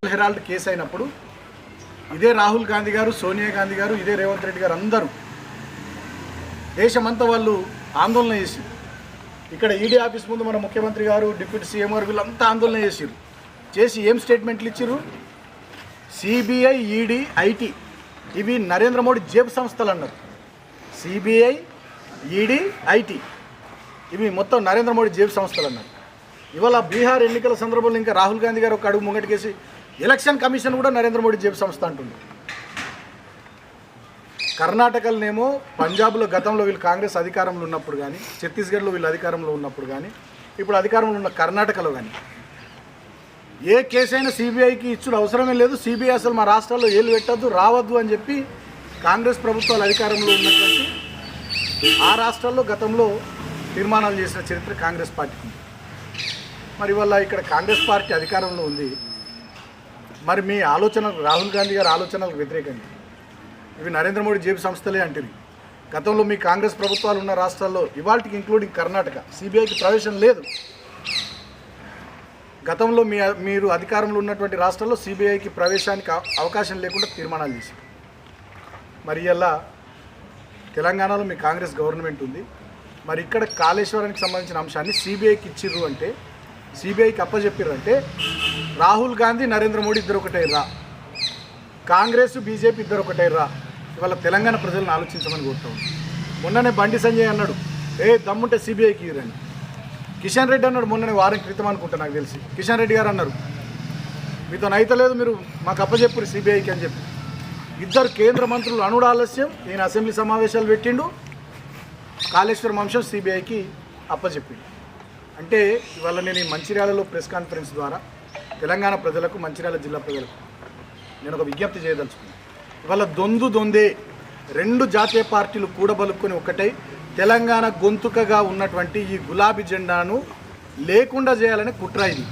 Herald case అయినప్పుడు ఇదే రాహుల్ గాంధీ గారు, సోనియా గాంధీ గారు, ఇదే రేవంత్ రెడ్డి గారు అందరూ దేశమంతా వాళ్ళు ఆందోళన చేసి ఇక్కడ ఈడీ ఆఫీస్ ముందు మన ముఖ్యమంత్రి గారు, డిప్యూటీ సీఎం గారు వీళ్ళంతా ఆందోళన చేసి ఏం స్టేట్మెంట్లు ఇచ్చారు? సిబిఐ, ఈడీ, ఐటీ ఇవి నరేంద్ర మోడీ జేబు సంస్థలు అన్నారు. సిబిఐ, ఈడీ, ఐటీ ఇవి మొత్తం నరేంద్ర మోడీ జేబు సంస్థలు అన్నారు. ఇవాళ బీహార్ ఎన్నికల సందర్భంలో ఇంకా రాహుల్ గాంధీ గారు ఒక అడుగు ముంగటికేసి ఎలక్షన్ కమిషన్ కూడా నరేంద్ర మోడీ జేబు సంస్థ అంటుంది. కర్ణాటకలోనేమో, పంజాబ్లో గతంలో వీళ్ళు కాంగ్రెస్ అధికారంలో ఉన్నప్పుడు కానీ, ఛత్తీస్గఢ్లో వీళ్ళు అధికారంలో ఉన్నప్పుడు కానీ, ఇప్పుడు అధికారంలో ఉన్న కర్ణాటకలో కానీ ఏ కేసైనా సిబిఐకి ఇచ్చిన అవసరమే లేదు. సిబిఐ అసలు మా రాష్ట్రాల్లో ఏళ్ళు పెట్టద్దు, రావద్దు అని చెప్పి కాంగ్రెస్ ప్రభుత్వాలు అధికారంలో ఉన్నటువంటి ఆ రాష్ట్రాల్లో గతంలో తీర్మానాలు చేసిన చరిత్ర కాంగ్రెస్ పార్టీకి ఉంది. మరి వల్ల ఇక్కడ కాంగ్రెస్ పార్టీ అధికారంలో ఉంది. మరి మీ ఆలోచనలు, రాహుల్ గాంధీ గారి ఆలోచనలకు వ్యతిరేకంగా ఇవి నరేంద్ర మోడీ జేబు సంస్థలే అంటుంది. గతంలో మీ కాంగ్రెస్ ప్రభుత్వాలు ఉన్న రాష్ట్రాల్లో ఇవాళకి ఇంక్లూడింగ్ కర్ణాటక సిబిఐకి ప్రవేశం లేదు. గతంలో మీరు అధికారంలో ఉన్నటువంటి రాష్ట్రాల్లో సిబిఐకి ప్రవేశానికి అవకాశం లేకుండా తీర్మానాలు చేశారు. మరి ఇలా తెలంగాణలో మీ కాంగ్రెస్ గవర్నమెంట్ ఉంది. మరి ఇక్కడ కాళేశ్వరానికి సంబంధించిన అంశాన్ని సిబిఐకి ఇచ్చిర్రు అంటే, సిబిఐకి అప్పచెప్పిర్రు అంటే రాహుల్ గాంధీ, నరేంద్ర మోడీ ఇద్దరు ఒకటైర్రా, కాంగ్రెస్, బీజేపీ ఇద్దరు ఒకటైర్రా? ఇవాళ తెలంగాణ ప్రజలను ఆలోచించమని కోరుతాం. మొన్ననే బండి సంజయ్ అన్నాడు, దమ్ముంటే సిబిఐకి ఇవ్వరని. కిషన్ రెడ్డి అన్నాడు మొన్ననే, వారం క్రితం అనుకుంటా నాకు తెలిసి, కిషన్ రెడ్డి గారు అన్నారు మీతో నైతలేదు, మీరు మాకు అప్పచెప్పురు సిబిఐకి అని చెప్పి. ఇద్దరు కేంద్ర మంత్రులు అనుడు ఆలస్యం, నేను అసెంబ్లీ సమావేశాలు పెట్టిండు, కాళేశ్వరం అంశం సిబిఐకి అప్పచెప్పిండు. అంటే ఇవాళ నేను ఈ మంచిర్యాలలో ప్రెస్ కాన్ఫరెన్స్ ద్వారా తెలంగాణ ప్రజలకు, మంచిర్యాల జిల్లా ప్రజలకు నేను ఒక విజ్ఞప్తి చేయదలుచుకున్నాను. ఇవాళ దొందే రెండు జాతీయ పార్టీలు కూడబలుక్కొని ఒకటై తెలంగాణ గొంతుకగా ఉన్నటువంటి ఈ గులాబీ జెండాను లేకుండా చేయాలని కుట్ర ఇది.